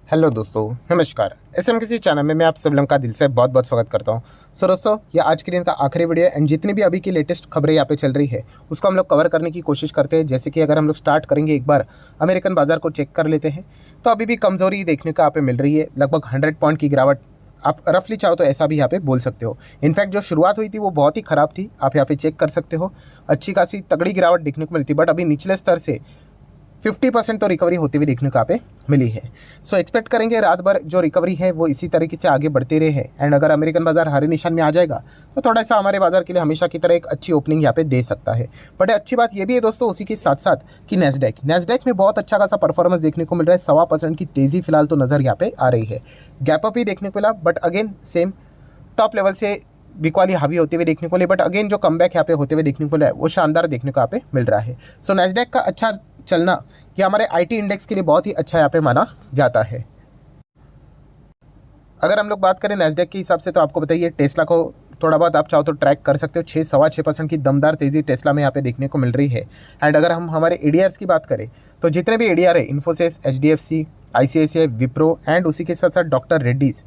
Hello दोस्तों, नमस्कार। SM किसी चैनल में मैं आप सब लोगों का दिल से बहुत बहुत स्वागत करता हूं। सो दोस्तों, ये आज के दिन का आखिरी वीडियो एंड जितनी भी अभी की लेटेस्ट खबरें यहाँ पे चल रही है उसको हम लोग कवर करने की कोशिश करते हैं। जैसे कि अगर हम लोग स्टार्ट करेंगे, एक बार अमेरिकन बाजार को चेक कर लेते हैं तो अभी भी कमज़ोरी देखने को यहाँ पे मिल रही है। लगभग 100 पॉइंट की गिरावट आप रफली चाहो तो ऐसा भी यहाँ पे बोल सकते हो। इनफैक्ट जो शुरुआत हुई थी वो बहुत ही ख़राब थी, आप यहाँ पे चेक कर सकते हो। अच्छी खासी तगड़ी गिरावट देखने को मिलती, बट अभी निचले स्तर से 50% तो रिकवरी होती हुई देखने को यहाँ पे मिली है। सो एक्सपेक्ट करेंगे रात भर जो रिकवरी है वो इसी तरीके से आगे बढ़ते रहे एंड अगर अमेरिकन बाजार हरे निशान में आ जाएगा तो थोड़ा सा हमारे बाजार के लिए हमेशा की तरह एक अच्छी ओपनिंग यहाँ पे दे सकता है। बट अच्छी बात ये भी है दोस्तों उसी के साथ साथ कि नेस्डेक में बहुत अच्छा खासा परफॉर्मेंस देखने को मिल रहा है। 1.25% की तेज़ी फिलहाल तो नज़र यहाँ पे आ रही है। गैप अप ही देखने को मिला, but again same top level से बिकवाली हावी होते हुए देखने को मिले, बट अगेन जो कमबैक यहाँ पे होते हुए देखने को मिला है वो शानदार देखने को यहाँ पे मिल रहा है। सो नेस्डेक का अच्छा चलना ये हमारे आईटी इंडेक्स के लिए बहुत ही अच्छा यहाँ पे माना जाता है। अगर हम लोग बात करें नेस्डेक के हिसाब से तो आपको बताइए टेस्ला को थोड़ा बहुत आप चाहो तो ट्रैक कर सकते हो। 6.6% की दमदार तेज़ी टेस्ला में यहाँ पे देखने को मिल रही है। एंड अगर हम हमारे एडीआर्स की बात करें तो जितने भी एडीआर है, Infosys, HDFC, ICICI, Wipro and उसी के साथ साथ डॉक्टर रेड्डीज,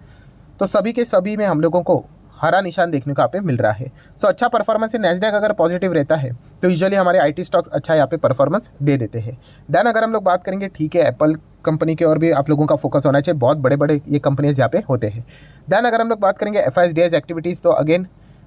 तो सभी के सभी में हम लोगों को हरा निशान देखने को यहाँ पे मिल रहा है। सो अच्छा परफॉर्मेंस है। नेस्डेक अगर पॉजिटिव रहता है तो यूजुअली हमारे आईटी स्टॉक्स अच्छा यहाँ पे परफॉर्मेंस दे देते हैं। देन अगर हम लोग बात करेंगे, ठीक है, एप्पल कंपनी के और भी आप लोगों का फोकस होना चाहिए, बहुत बड़े बड़े ये कंपनीज यहाँ पे होते हैं। देन अगर हम लोग बात करेंगे एफआईएस एक्टिविटीज़, तो अगेन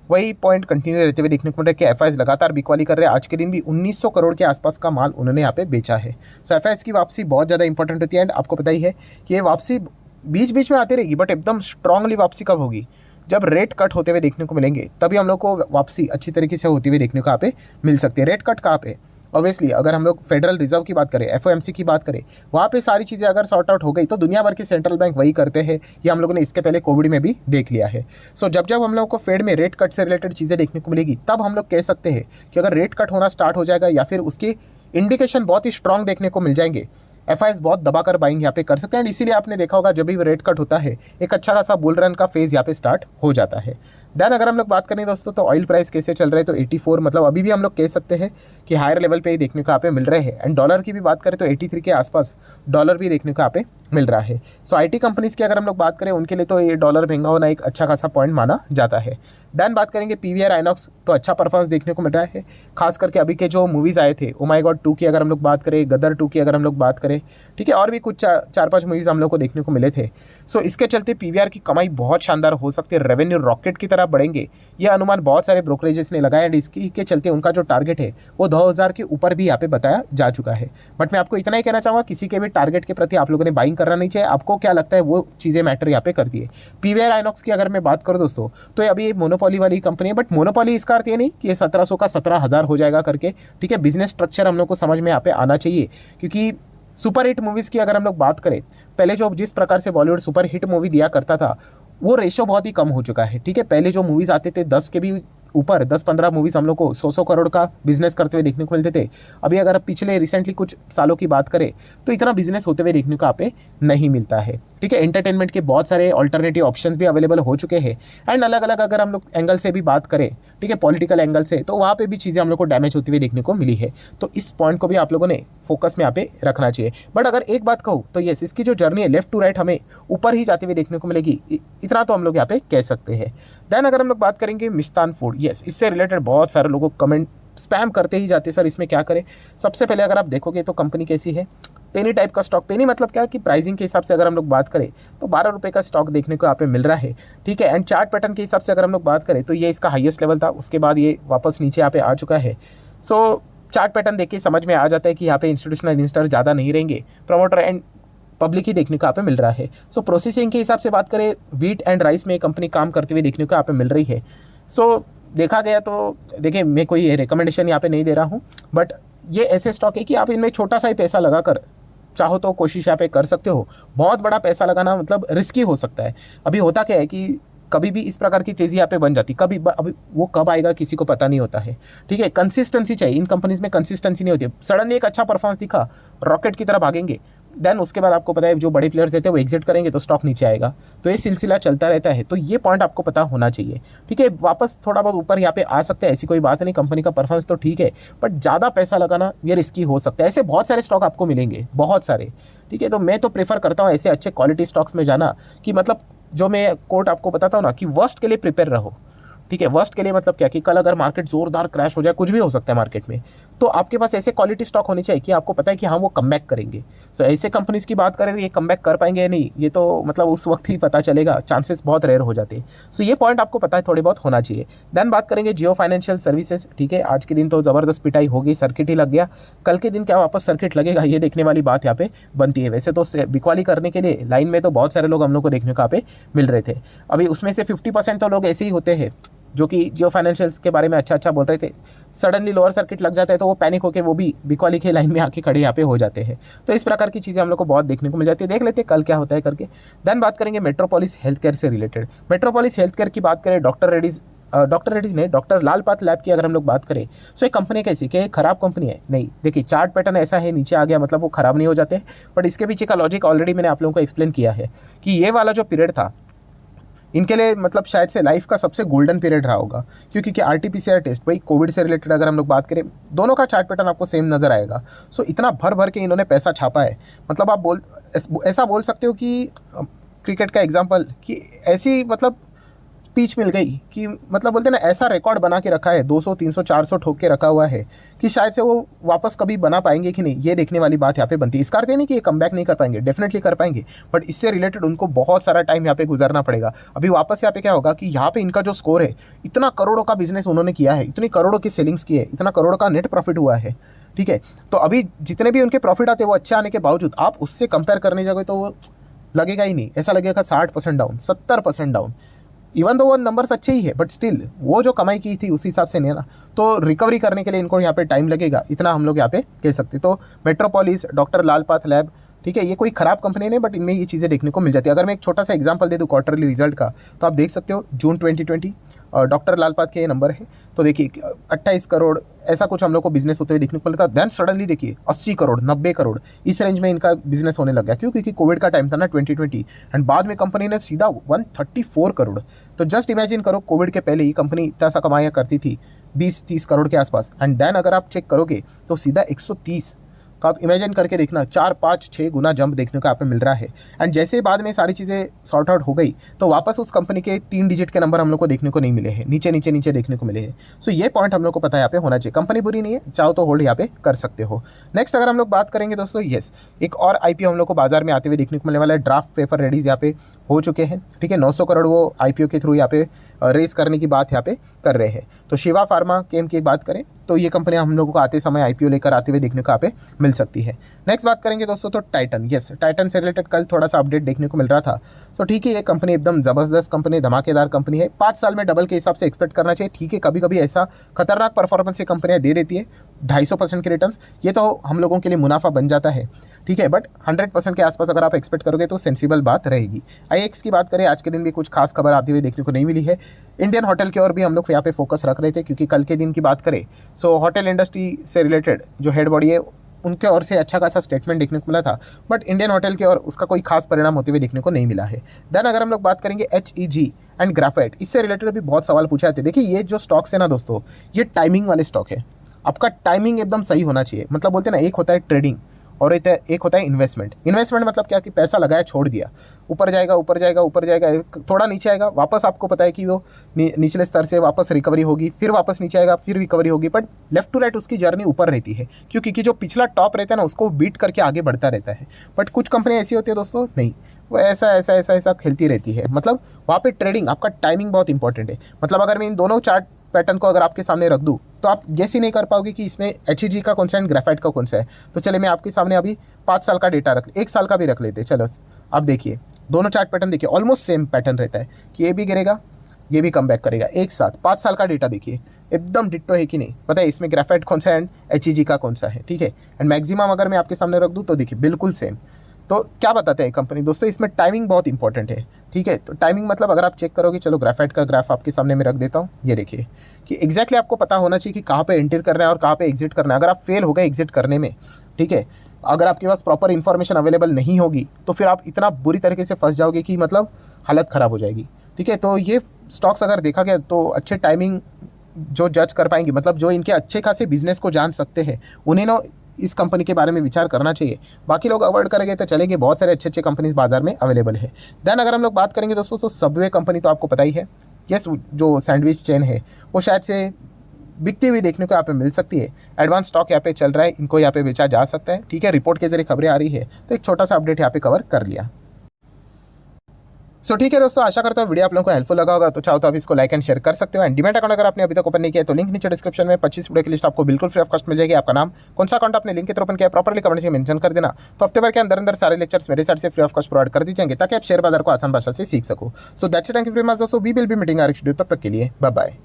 वही पॉइंट कंटिन्यू रहते हुए देखने को मिल रहा है कि एफआईएस लगातार बिकवाली कर रहे हैं। आज के दिन भी 1900 करोड़ के आसपास का माल उन्होंने यहाँ पे बेचा है। सो एफआईएस की वापसी बहुत ज़्यादा इंपॉर्टेंट होती है एंड आपको पता ही है कि ये वापसी बीच बीच में आती रहेगी, बट एकदम स्ट्रांगली वापसी कब होगी? जब रेट कट होते हुए देखने को मिलेंगे तभी हम लोग को वापसी अच्छी तरीके से होती हुई देखने को यहाँ पे मिल सकती है। रेट कट कहाँ पे? ऑब्वियसली अगर हम लोग फेडरल रिजर्व की बात करें, एफओएमसी की बात करें, वहाँ पे सारी चीज़ें अगर सॉर्ट आउट हो गई तो दुनिया भर के सेंट्रल बैंक वही करते हैं। ये हम लोगों ने इसके पहले कोविड में भी देख लिया है। सो जब जब हम लोग को फेड में रेट कट से रिलेटेड चीज़ें देखने को मिलेगी तब हम लोग कह सकते हैं कि अगर रेट कट होना स्टार्ट हो जाएगा या फिर उसके इंडिकेशन बहुत ही स्ट्रांग देखने को मिल जाएंगे, एफआईएस बहुत दबाकर बाइंग यहाँ पे कर सकते हैं। एंड इसीलिए आपने देखा होगा जब भी रेट कट होता है एक अच्छा खासा बुल रन का फेज यहाँ पे स्टार्ट हो जाता है। देन अगर हम लोग बात करें दोस्तों तो ऑयल प्राइस कैसे चल रहे हैं, तो 84, मतलब अभी भी हम लोग कह सकते हैं कि हायर लेवल पे ही देखने को यहाँ पे मिल रहे हैं। एंड डॉलर की भी बात करें तो 83 के आसपास डॉलर भी देखने को यहाँ पे मिल रहा है। सो आईटी कंपनीज़ की अगर हम लोग बात करें उनके लिए तो ये डॉलर महंगा होना एक अच्छा खासा पॉइंट माना जाता है। देन बात करेंगे पीवीआर आइनॉक्स, तो अच्छा परफॉर्मेंस देखने को मिल रहा है। खास करके अभी के जो मूवीज़ आए थे, ओ माय गॉड 2 की अगर हम लोग बात करें, गदर 2 की अगर हम लोग बात करें, ठीक है, और भी कुछ 4-5 मूवीज़ हम लोग को देखने को मिले थे। सो इसके चलते पीवीआर की कमाई बहुत शानदार हो सकती है, रेवेन्यू रॉकेट की तरह बढ़ेंगे, ये अनुमान बहुत सारे ब्रोकरेजेस ने लगाया। एंड इसकी के चलते उनका जो टारगेट है वो 2000 के ऊपर भी यहाँ पे बताया जा चुका है। बट मैं आपको इतना ही कहना चाहूँगा, किसी के भी टारगेट के प्रति आप लोगों ने बाइंग करना नहीं चाहिए। आपको क्या लगता है वो चीज़ें मैटर यहाँ पे करती है। पीवीआर आइनॉक्स की अगर मैं बात करूँ दोस्तों तो अभी ये मोनोपोली वाली कंपनी है, बट मोनोपोली इसका अर्थ ये नहीं कि ये 1700 का 17,000 हो जाएगा करके, ठीक है। बिजनेस स्ट्रक्चर हम लोग को समझ में यहाँ पे आना चाहिए, क्योंकि सुपर हिट मूवीज़ की अगर हम लोग बात करें, पहले जो जिस प्रकार से बॉलीवुड सुपर हिट मूवी दिया करता था वो रेशो बहुत ही कम हो चुका है, ठीक है। पहले जो मूवीज़ आते थे 10 के भी ऊपर, 10-15 मूवीज़ हम लोग को 100 करोड़ का बिजनेस करते हुए देखने को मिलते थे। अभी अगर पिछले रिसेंटली कुछ सालों की बात करें तो इतना बिजनेस होते हुए देखने को यहाँ पे नहीं मिलता है, ठीक है। एंटरटेनमेंट के बहुत सारे ऑल्टरनेटिव ऑप्शंस भी अवेलेबल हो चुके हैं। एंड अलग अलग अगर हम लोग एंगल से भी बात करें, ठीक है, पॉलिटिकल एंगल से, तो वहाँ पे भी चीज़ें हम लोग को डैमेज होती हुई देखने को मिली है। तो इस पॉइंट को भी आप लोगों ने फोकस में यहाँ पे रखना चाहिए। बट अगर एक बात कहूँ तो यस, इसकी जो जर्नी है लेफ्ट टू राइट हमें ऊपर ही जाती हुई देखने को मिलेगी, इतना तो हम लोग यहाँ पे कह सकते हैं। देन अगर हम लोग बात करेंगे मिस्तान फूड, यस, इससे रिलेटेड बहुत सारे लोगों को कमेंट स्पैम करते ही जाते सर इसमें क्या करें। सबसे पहले अगर आप देखोगे तो कंपनी कैसी है, पेनी टाइप का स्टॉक। पेनी मतलब क्या कि प्राइसिंग के हिसाब से अगर हम लोग बात करें तो 12 रुपये का स्टॉक देखने को यहाँ पे मिल रहा है, ठीक है। एंड चार्ट पैटर्न के हिसाब से अगर हम लोग बात करें तो ये इसका हाईएस्ट लेवल था, उसके बाद ये वापस नीचे यहाँ पे आ चुका है। सो चार्ट पैटर्न देख के समझ में आ जाता है कि यहाँ पे इंस्टीट्यूशनल इन्वेस्टर ज़्यादा नहीं रहेंगे, प्रमोटर एंड पब्लिक ही देखने को यहाँ पे मिल रहा है। सो प्रोसेसिंग के हिसाब से बात करें, व्हीट एंड राइस में कंपनी काम करते हुए देखने को यहाँ पे मिल रही है। सो देखा गया तो देखिए, मैं कोई रिकमेंडेशन यहाँ पे नहीं दे रहा हूँ, बट ये ऐसे स्टॉक है कि आप इनमें छोटा सा ही पैसा लगाकर चाहो तो कोशिश यहाँ पे कर सकते हो। बहुत बड़ा पैसा लगाना मतलब रिस्की हो सकता है। अभी होता क्या है कि कभी भी इस प्रकार की तेज़ी यहाँ पे बन जाती, कभी अभी वो कब आएगा किसी को पता नहीं होता है, ठीक है। कंसिस्टेंसी चाहिए, इन कंपनीज में कंसिस्टेंसी नहीं होती है। सडनली एक अच्छा परफॉर्मेंस दिखा, रॉकेट की तरह भागेंगे, देन उसके बाद आपको पता है जो बड़े प्लेयर्स रहते हैं वो एग्जिट करेंगे तो स्टॉक नीचे आएगा। तो ये सिलसिला चलता रहता है, तो ये पॉइंट आपको पता होना चाहिए। ठीक है, वापस थोड़ा बहुत ऊपर यहाँ पे आ सकते हैं, ऐसी कोई बात नहीं, कंपनी का परफॉर्मेंस तो ठीक है, बट ज़्यादा पैसा लगाना ये रिस्की हो सकता है। ऐसे बहुत सारे स्टॉक आपको मिलेंगे, बहुत सारे। ठीक है, तो मैं तो प्रेफर करता हूँ ऐसे अच्छे क्वालिटी स्टॉक्स में जाना, कि मतलब जो मैं कोट आपको बताता हूँ ना, कि वर्स्ट के लिए प्रिपेयर रहो। ठीक है, वर्स्ट के लिए मतलब क्या, कि कल अगर मार्केट जोरदार क्रैश हो जाए, कुछ भी हो सकता है मार्केट में, तो आपके पास ऐसे क्वालिटी स्टॉक होनी चाहिए कि आपको पता है कि हाँ वो कम बैक करेंगे। सो ऐसे कंपनीज की बात करें तो ये कम बैक कर पाएंगे या नहीं, ये तो मतलब उस वक्त ही पता चलेगा, चांसेस बहुत रेयर हो जाते हैं। सो ये पॉइंट आपको पता है थोड़ी बहुत होना चाहिए। देन बात करेंगे जियो फाइनेंशियल सर्विसेज। ठीक है, आज के दिन तो ज़बरदस्त पिटाई हो गई, सर्किट ही लग गया। कल के दिन क्या वापस सर्किट लगेगा, ये देखने वाली बात यहाँ पे बनती है। वैसे तो बिकवाली करने के लिए लाइन में तो बहुत सारे लोग हम लोग को देखने को यहाँ पे मिल रहे थे। अभी उसमें से 50% तो लोग ऐसे ही होते हैं जो कि जियो फाइनेंशियल्स के बारे में अच्छा अच्छा बोल रहे थे, सडनली लोअर सर्किट लग जाता है तो वो पैनिक होकर वो भी बिकवाली के लाइन में आके खड़े यहाँ पे हो जाते हैं। तो इस प्रकार की चीज़ें हम लोग को बहुत देखने को मिल जाती है। देख लेते हैं कल क्या होता है करके। देन बात करेंगे मेट्रोपोलिस हेल्थ केयर से रिलेटेड। मेट्रोपोलिस हेल्थ केयर की बात करें, डॉक्टर रेड्डीज ने, डॉक्टर लाल पाथ लैब की अगर हम लोग बात करें, सो ये कंपनी कैसी, कि खराब कंपनी है? नहीं, देखिए चार्ट पैटर्न ऐसा है, नीचे आ गया मतलब वो खराब नहीं हो जाते, बट इसके पीछे का लॉजिक ऑलरेडी मैंने आप लोगों को एक्सप्लेन किया है कि ये वाला जो पीरियड था इनके लिए मतलब शायद से लाइफ का सबसे गोल्डन पीरियड रहा होगा, क्योंकि आरटीपीसीआर टेस्ट, भाई कोविड से रिलेटेड अगर हम लोग बात करें, दोनों का चार्ट पैटर्न आपको सेम नज़र आएगा। सो इतना भर भर के इन्होंने पैसा छापा है, मतलब आप ऐसा बोल सकते हो कि क्रिकेट का एग्जाम्पल, कि ऐसी मतलब पिच मिल गई कि मतलब बोलते हैं ना, ऐसा रिकॉर्ड बना के रखा है, 200 300 400 ठोक के रखा हुआ है, कि शायद से वो वापस कभी बना पाएंगे कि नहीं, ये देखने वाली बात यहाँ पे बनती है। इसका अर्थ नहीं कि ये कमबैक नहीं कर पाएंगे, डेफिनेटली कर पाएंगे, बट इससे रिलेटेड उनको बहुत सारा टाइम यहाँ पे गुजरना पड़ेगा। अभी वापस यहाँ पे क्या होगा कि यहाँ पे इनका जो स्कोर है, इतना करोड़ों का बिजनेस उन्होंने किया है, इतनी करोड़ों की सेलिंग्स की है, इतना करोड़ का नेट प्रॉफिट हुआ है। ठीक है, तो अभी जितने भी उनके प्रॉफिट आते हैं वो अच्छे आने के बावजूद आप उससे कंपेयर करने जाओगे तो वो लगेगा ही नहीं, ऐसा लगेगा 60% डाउन, 70% डाउन। इवन दो वो नंबर्स अच्छे ही है, बट स्टिल वो जो कमाई की थी उस हिसाब से नहीं है ना, तो रिकवरी करने के लिए इनको यहाँ पे टाइम लगेगा, इतना हम लोग यहाँ पे कह सकते। तो मेट्रोपोलिस, डॉक्टर लाल पाथ लैब, ठीक है, ये कोई ख़राब कंपनी नहीं, बट इनमें ये चीज़ें देखने को मिल जाती है। अगर मैं एक छोटा सा एग्जांपल दे दूँ क्वार्टरली रिजल्ट का, तो आप देख सकते हो जून 2020 डॉक्टर लाल पाथ के ये नंबर है, तो देखिए 28 करोड़ ऐसा कुछ हम लोग को बिजनेस होते हुए देखने को मिलता है। देन सडनली देखिए 80 करोड़, 90 करोड़, इस रेंज में इनका बिजनेस होने लग गया। क्यों? क्योंकि कोविड का टाइम था ना 2020, एंड बाद में कंपनी ने सीधा 134 करोड़। तो जस्ट इमेजिन करो, कोविड के पहले ही कंपनी इतना सा कमाया करती थी 20-30 करोड़ के आसपास, एंड देन अगर आप चेक करोगे तो सीधा 130। तो आप इमेजिन करके देखना, 4-5-6 गुना जंप देखने को यहाँ पे मिल रहा है। एंड जैसे बाद में सारी चीज़ें सॉर्ट आउट हो गई तो वापस उस कंपनी के 3 डिजिट के नंबर हम लोग को देखने को नहीं मिले हैं, नीचे नीचे नीचे देखने को मिले हैं। सो ये पॉइंट हम लोग को पता है यहाँ पे होना चाहिए। कंपनी बुरी नहीं है, चाहो तो होल्ड यहाँ पे कर सकते हो। नेक्स्ट अगर हम लोग बात करेंगे दोस्तों, येस, एक और आईपीओ हम लोग को बाजार में आते हुए देखने को मिलने वाला है। ड्राफ्ट पेपर रेडीज यहाँ पे हो चुके हैं। ठीक है, 900 करोड़ वो आईपीओ के थ्रू यहाँ पे रेस करने की बात यहाँ पे कर रहे हैं। तो शिवा फार्मा केम की बात करें तो ये कंपनियां हम लोगों को आते समय आईपीओ लेकर आते हुए देखने को यहाँ पे मिल सकती है। नेक्स्ट बात करेंगे दोस्तों तो टाइटन। यस, टाइटन से रिलेटेड कल थोड़ा सा अपडेट देखने को मिल रहा था। सो ठीक है, ये कंपनी एकदम ज़बरदस्त कंपनी, धमाकेदार कंपनी है। 5 साल में डबल के हिसाब से एक्सपेक्ट करना चाहिए। ठीक है, कभी कभी ऐसा खतरनाक परफॉर्मेंस ये कंपनियां दे देती है, 250% के रिटर्न्स, ये तो हम लोगों के लिए मुनाफा बन जाता है। ठीक है, बट 100% के आसपास अगर आप एक्सपेक्ट करोगे तो सेंसिबल बात रहेगी। आईएक्स की बात करें, आज के दिन भी कुछ खास खबर आती हुई देखने को नहीं मिली है। इंडियन होटल की ओर भी हम लोग यहाँ पे फोकस रख रहे थे, क्योंकि कल के दिन की बात करें सो होटल इंडस्ट्री से रिलेटेड जो हेड बॉडी है उनके ओर से अच्छा खासा स्टेटमेंट देखने को मिला था, बट इंडियन होटल की ओर उसका कोई खास परिणाम होते हुए देखने को नहीं मिला है। देन अगर हम लोग बात करेंगे HEG एंड ग्राफाइट, इससे रिलेटेड भी बहुत सवाल पूछे जाते हैं। देखिए, ये जो स्टॉक्स है ना दोस्तों, ये टाइमिंग वाले स्टॉक है। आपका टाइमिंग एकदम सही होना चाहिए। मतलब बोलते हैं ना, एक होता है ट्रेडिंग और एक होता है इन्वेस्टमेंट। इन्वेस्टमेंट मतलब क्या, कि पैसा लगाया छोड़ दिया, ऊपर जाएगा ऊपर जाएगा ऊपर जाएगा, थोड़ा नीचे आएगा, वापस आपको पता है कि वो निचले स्तर से वापस रिकवरी होगी, फिर वापस नीचे आएगा, फिर रिकवरी होगी, बट लेफ्ट टू राइट उसकी जर्नी ऊपर रहती है, क्योंकि जो पिछला टॉप रहता है ना उसको बीट करके आगे बढ़ता रहता है। बट कुछ कंपनी ऐसी होती है दोस्तों, नहीं, वो ऐसा ऐसा ऐसा ऐसा खेलती रहती है। मतलब वहाँ पे ट्रेडिंग, आपका टाइमिंग बहुत इंपॉर्टेंट है। मतलब अगर मैं इन दोनों चार्ट पैटर्न को अगर आपके सामने रख दूँ तो आप गेस ही नहीं कर पाओगे कि इसमें HEG का कौन सा है, ग्राफाइट का कौन सा है। तो चलिए मैं आपके सामने अभी 5 साल का डेटा रख, 1 साल का भी रख लेते। चलो आप देखिए, दोनों चार्ट पैटर्न देखिए, ऑलमोस्ट सेम पैटर्न रहता है कि ये भी गिरेगा, ये भी कम बैक करेगा एक साथ। 5 साल का डेटा देखिए, एकदम डिट्टो है कि नहीं, पता है इसमें ग्राफाइट कौन सा है एंड HEG का कौन सा है। ठीक है, एंड मैक्सिमम अगर मैं आपके सामने रख दूँ तो देखिए बिल्कुल सेम। तो क्या बताते हैं कंपनी दोस्तों, इसमें टाइमिंग बहुत इंपॉर्टेंट है। ठीक है, तो टाइमिंग मतलब अगर आप चेक करोगे, चलो ग्राफाइट का ग्राफ आपके सामने मैं रख देता हूँ, ये देखिए कि एग्जैक्टली आपको पता होना चाहिए कि कहाँ पे एंटर करना है और कहाँ पे एग्जिट करना है। अगर आप फेल हो गए एग्जिट करने में, ठीक है, अगर आपके पास प्रॉपर इन्फॉर्मेशन अवेलेबल नहीं होगी तो फिर आप इतना बुरी तरीके से फंस जाओगे कि मतलब हालत ख़राब हो जाएगी। ठीक है, तो ये स्टॉक्स अगर देखा गया तो अच्छे टाइमिंग जो जज कर पाएंगे, मतलब जो इनके अच्छे खासे बिजनेस को जान सकते हैं, उन्हें ना इस कंपनी के बारे में विचार करना चाहिए। बाकी लोग अवॉइड करेंगे तो चलेंगे, बहुत सारे अच्छे अच्छे कंपनीज बाजार में अवेलेबल है। देन अगर हम लोग बात करेंगे दोस्तों तो सबवे कंपनी तो आपको पता ही है, यस, जो सैंडविच चेन है वो शायद से बिकती हुई देखने को यहाँ पे मिल सकती है। एडवांस स्टॉक यहाँ पे चल रहा है, इनको यहाँ पे बेचा जा सकता है। ठीक है, रिपोर्ट के जरिए खबरें आ रही है, तो एक छोटा सा अपडेट यहाँ पे कवर कर लिया। सो ठीक है दोस्तों, आशा करता हूँ वीडियो आप लोगों को हेल्पफुल लगा होगा। तो चाहो तो आप इसको लाइक एंड शेयर कर सकते हो। एंड डीमैट अकाउंट अगर आपने अभी तक ओपन नहीं किया तो लिंक नीचे डिस्क्रिप्शन में 25 वीडियो की लिस्ट आपको बिल्कुल फ्री ऑफ कॉस्ट मिल जाएगी। आपका नाम, कौन सा अकाउंट आपने लिंक के थ्रू ओपन किया, प्रॉपर्ली कमेंट में मेंशन कर देना। तो हफ्ते भर के अंदर अंदर सारे लेक्चर्स मेरे साइड से फ्री ऑफ कॉस्ट प्रोवाइड कर दी जाएंगे, ताकि आप शेयर बाजार को आसान भाषा से सीख सको। So that's it, thank you very much दोस्तों, we will be meeting our next video. तब तक के लिए बाय बाय।